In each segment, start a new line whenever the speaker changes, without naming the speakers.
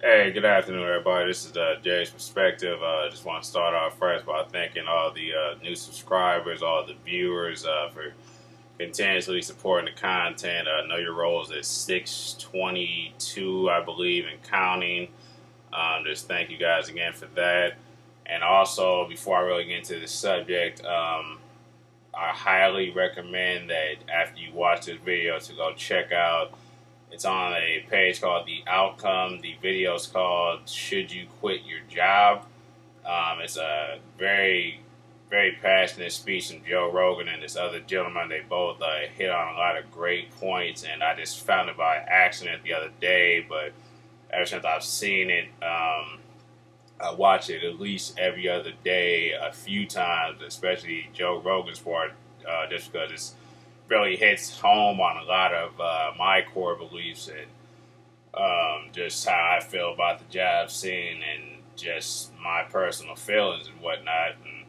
Hey, good afternoon, everybody. This is Jay's Perspective. Just want to start off first by thanking all the new subscribers, all the viewers for continuously supporting the content. I know your rolls at 622, I believe, and counting. Just thank you guys again for that. And also, before I really get into the subject, I highly recommend that after you watch this video to go check out. It's on a page called The Outcome. The video is called Should You Quit Your Job? It's a very, very passionate speech from Joe Rogan and this other gentleman. They both hit on a lot of great points, and I just found it by accident the other day. But ever since I've seen it, I watch it at least every other day, a few times, especially Joe Rogan's part, just because it's really hits home on a lot of my core beliefs and just how I feel about the job scene and just my personal feelings and whatnot. And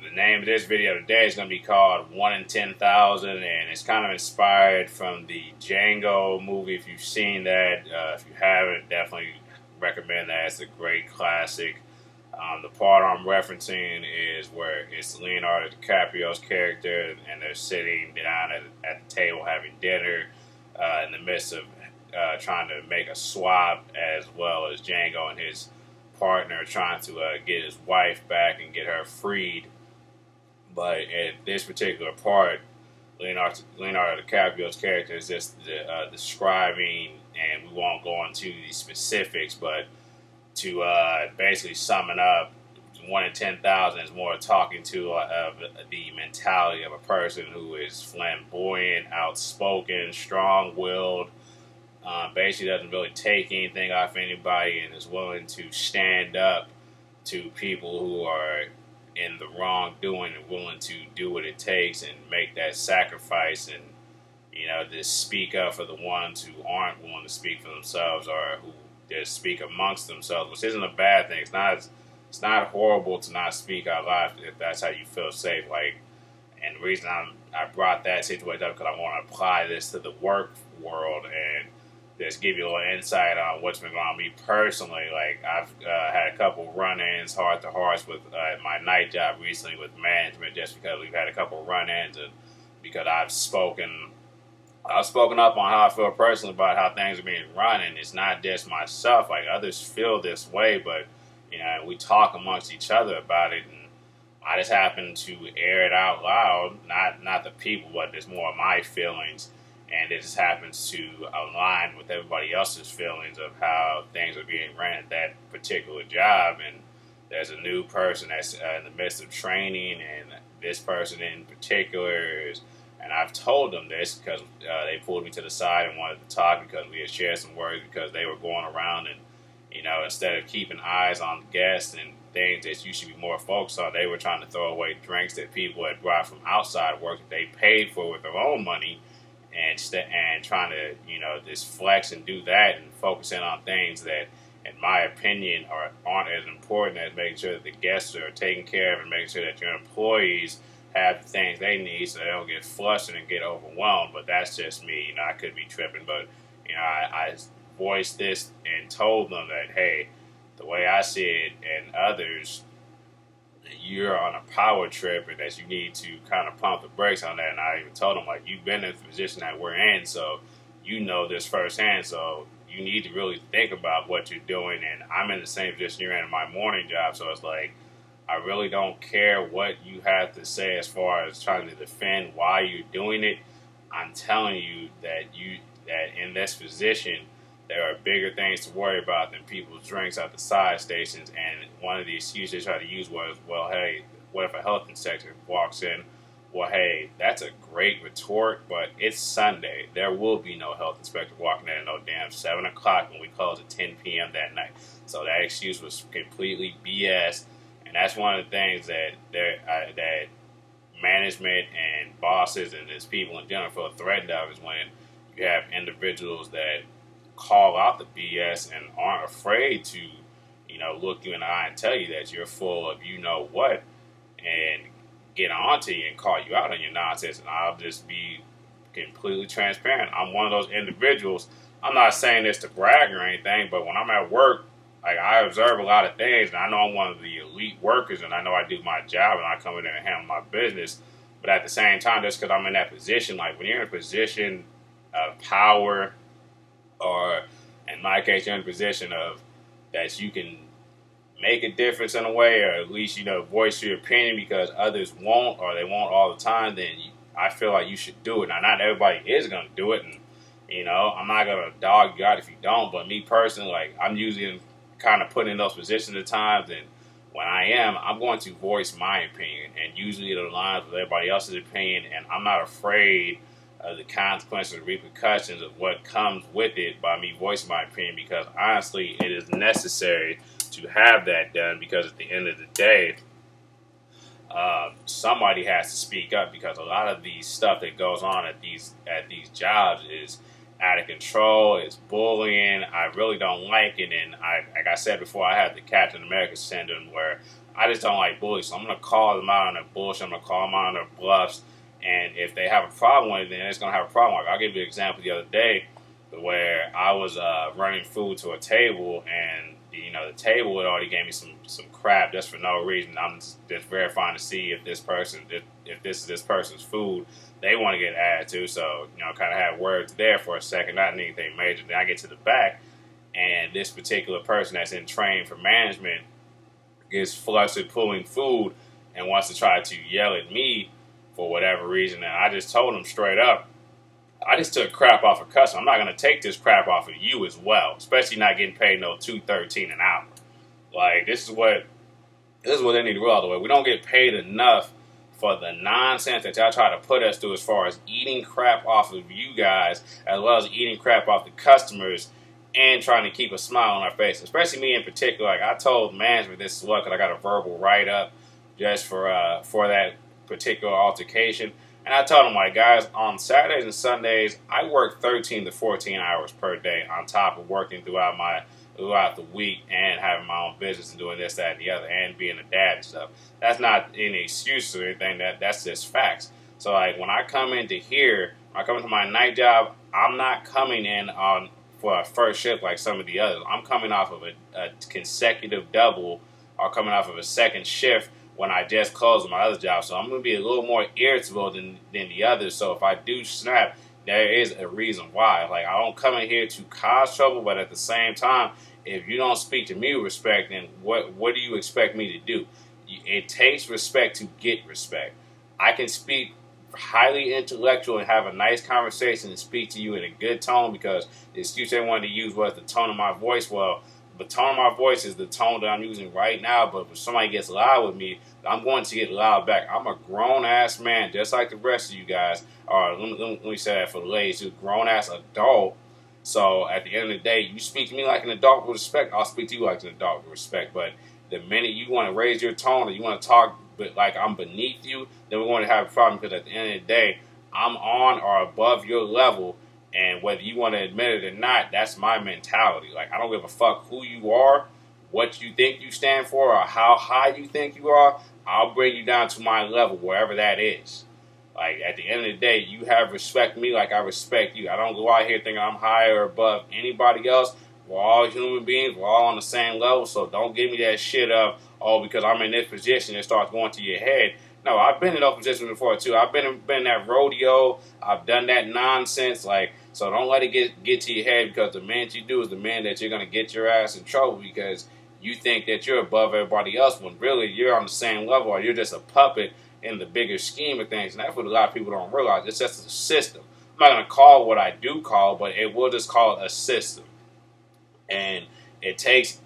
the name of this video today is going to be called 1 in 10,000, and it's kind of inspired from the Django movie. If you've seen that, if you haven't, definitely recommend that. It's a great classic. The part I'm referencing is where it's Leonardo DiCaprio's character, and they're sitting down at the table having dinner in the midst of trying to make a swap, as well as Django and his partner trying to get his wife back and get her freed. But at this particular part, Leonardo DiCaprio's character is just describing, and we won't go into the specifics, but to basically sum it up, 1 in 10,000 is more talking to the mentality of a person who is flamboyant, outspoken, strong-willed, basically doesn't really take anything off anybody, and is willing to stand up to people who are in the wrongdoing and willing to do what it takes and make that sacrifice and just speak up for the ones who aren't willing to speak for themselves or who just speak amongst themselves, which isn't a bad thing. It's not horrible to not speak out loud if that's how you feel safe. And the reason I brought that situation up because I want to apply this to the work world and just give you a little insight on what's been going on with me personally. Like I've had a couple run-ins, heart to hearts with my night job recently with management, just because we've had a couple run-ins and because I've spoken up on how I feel personally about how things are being run, and it's not just myself. Like others feel this way, but we talk amongst each other about it, and I just happen to air it out loud. Not the people, but it's more of my feelings, and it just happens to align with everybody else's feelings of how things are being ran at that particular job. And there's a new person that's in the midst of training, and this person in particular is. And I've told them this because they pulled me to the side and wanted to talk because we had shared some words because they were going around and, instead of keeping eyes on guests and things that you should be more focused on, they were trying to throw away drinks that people had brought from outside work that they paid for with their own money and trying to, just flex and do that and focus in on things that, in my opinion, aren't as important as making sure that the guests are taken care of and making sure that your employees have the things they need so they don't get flustered and get overwhelmed. But that's just me. I could be tripping, but I voiced this and told them that, hey, the way I see it and others, you're on a power trip and that you need to kind of pump the brakes on that. And I even told them, like, you've been in the position that we're in, so you know this firsthand. So you need to really think about what you're doing. And I'm in the same position you're in my morning job, so it's like, I really don't care what you have to say as far as trying to defend why you're doing it. I'm telling you that in this position, there are bigger things to worry about than people's drinks at the side stations. And one of the excuses they try to use was, well, hey, what if a health inspector walks in? Well, hey, that's a great retort, but it's Sunday. There will be no health inspector walking in at no damn 7 o'clock when we close at 10 p.m. that night. So that excuse was completely BS. And that's one of the things that that management and bosses and just people in general feel threatened of is when you have individuals that call out the BS and aren't afraid to, look you in the eye and tell you that you're full of what and get on to you and call you out on your nonsense. And I'll just be completely transparent. I'm one of those individuals I'm not saying this to brag or anything, but when I'm at work, like I observe a lot of things, and I know I'm one of the elite workers, and I know I do my job, and I come in there and handle my business. But at the same time, just because I'm in that position, like when you're in a position of power, or in my case, you're in a position of that you can make a difference in a way, or at least voice your opinion because others won't, or they won't all the time, then I feel like you should do it. Now, not everybody is gonna do it, and I'm not gonna dog you out if you don't. But me personally, like I'm usually kind of put in those positions at times, and when I am, I'm going to voice my opinion, and usually it aligns with everybody else's opinion, and I'm not afraid of the consequences, repercussions of what comes with it by me voicing my opinion, because honestly, it is necessary to have that done, because at the end of the day, somebody has to speak up, because a lot of the stuff that goes on at these jobs is out of control. It's bullying. I really don't like it, and like I said before, I have the Captain America syndrome where I just don't like bullies. So I'm gonna call them out on their bullshit. I'm gonna call them out on their bluffs, and if they have a problem with it, then it's gonna have a problem. Like I'll give you an example the other day where I was running food to a table, and the table had already gave me some crap just for no reason. I'm just verifying to see if this is this person's food they want to get added to. So kind of had words there for a second, not anything major. Then I get to the back, and this particular person that's in training for management gets flustered pulling food and wants to try to yell at me for whatever reason. And I just told him straight up, I just took crap off a customer. I'm not going to take this crap off of you as well, especially not getting paid no $2.13 an hour. Like this is what they need to realize. The way we don't get paid enough for the nonsense that y'all try to put us through, as far as eating crap off of you guys, as well as eating crap off the customers, and trying to keep a smile on our face. Especially me in particular. Like I told management this as well, because I got a verbal write up just for that particular altercation. And I told them, like, guys, on Saturdays and Sundays, I work 13 to 14 hours per day on top of working throughout the week and having my own business and doing this, that, and the other, and being a dad and stuff. That's not any excuse or anything. That's just facts. So, like, when I come into here, when I come into my night job, I'm not coming in for a first shift like some of the others. I'm coming off of a consecutive double, or coming off of a second shift when I just closed my other job. So I'm going to be a little more irritable than the others. So if I do snap, there is a reason why. Like, I don't come in here to cause trouble, but at the same time, if you don't speak to me with respect, then what do you expect me to do? It takes respect to get respect. I can speak highly intellectual and have a nice conversation and speak to you in a good tone, because the excuse they wanted to use was the tone of my voice. Well, the tone of my voice is the tone that I'm using right now, but if somebody gets loud with me, I'm going to get loud back. I'm a grown-ass man, just like the rest of you guys. Or let me say that for the ladies, a grown-ass adult. So at the end of the day, you speak to me like an adult with respect, I'll speak to you like an adult with respect. But the minute you want to raise your tone or you want to talk but like I'm beneath you, then we're going to have a problem, because at the end of the day, I'm on or above your level. And whether you want to admit it or not, that's my mentality. Like, I don't give a fuck who you are, what you think you stand for, or how high you think you are. I'll bring you down to my level, wherever that is. Like, at the end of the day, you have respect me like I respect you. I don't go out here thinking I'm higher or above anybody else. We're all human beings. We're all on the same level. So don't give me that shit of, oh, because I'm in this position, it starts going to your head. No, I've been in those positions before, too. I've been in that rodeo. I've done that nonsense. Like, so don't let it get to your head, because the minute you do is the minute that you're going to get your ass in trouble, because you think that you're above everybody else when really you're on the same level, or you're just a puppet in the bigger scheme of things. And that's what a lot of people don't realize. It's just a system. I'm not going to call what I do call, but it will just call it a system. And it takes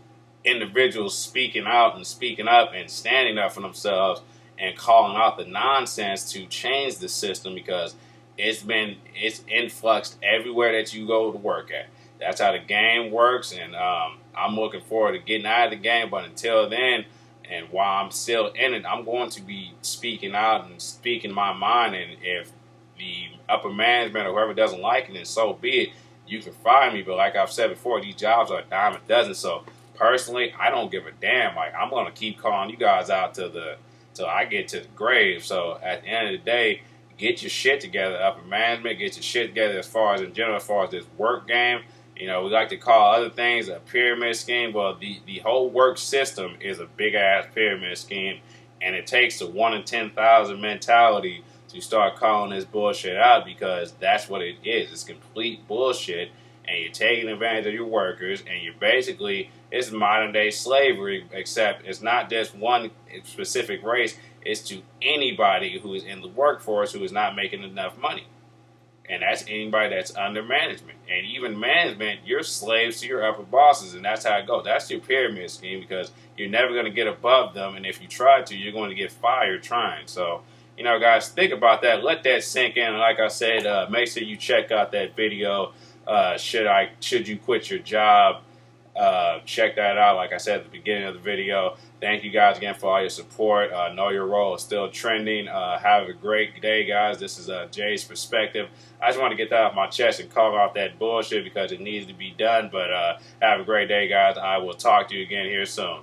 individuals speaking out and speaking up and standing up for themselves and calling out the nonsense to change the system, because it's influxed everywhere that you go to work at. That's how the game works, and I'm looking forward to getting out of the game. But until then, and while I'm still in it, I'm going to be speaking out and speaking my mind. And if the upper management or whoever doesn't like it, then so be it. You can fire me. But like I've said before, these jobs are a dime a dozen. So personally, I don't give a damn. Like, I'm going to keep calling you guys out till I get to the grave. So at the end of the day, get your shit together, upper management. Get your shit together as far as in general, as far as this work game. You know, we like to call other things a pyramid scheme. Well, the whole work system is a big ass pyramid scheme, and it takes the 1 in 10,000 mentality to start calling this bullshit out, because that's what it is. It's complete bullshit, and you're taking advantage of your workers, and you're basically, it's modern day slavery, except it's not just one specific race, it's to anybody who is in the workforce who is not making enough money. And that's anybody that's under management. And even management, you're slaves to your upper bosses, and that's how it goes. That's your pyramid scheme, because you're never going to get above them, and if you try to, you're going to get fired trying. So, you know, guys, think about that. Let that sink in. And like I said, make sure you check out that video. Should you quit your job? Check that out. Like I said at the beginning of the video. Thank you guys again for all your support. Know Your Role is still trending. Have a great day, guys. This is Jay's Perspective. I just want to get that off my chest and call off that bullshit because it needs to be done. But have a great day, guys. I will talk to you again here soon.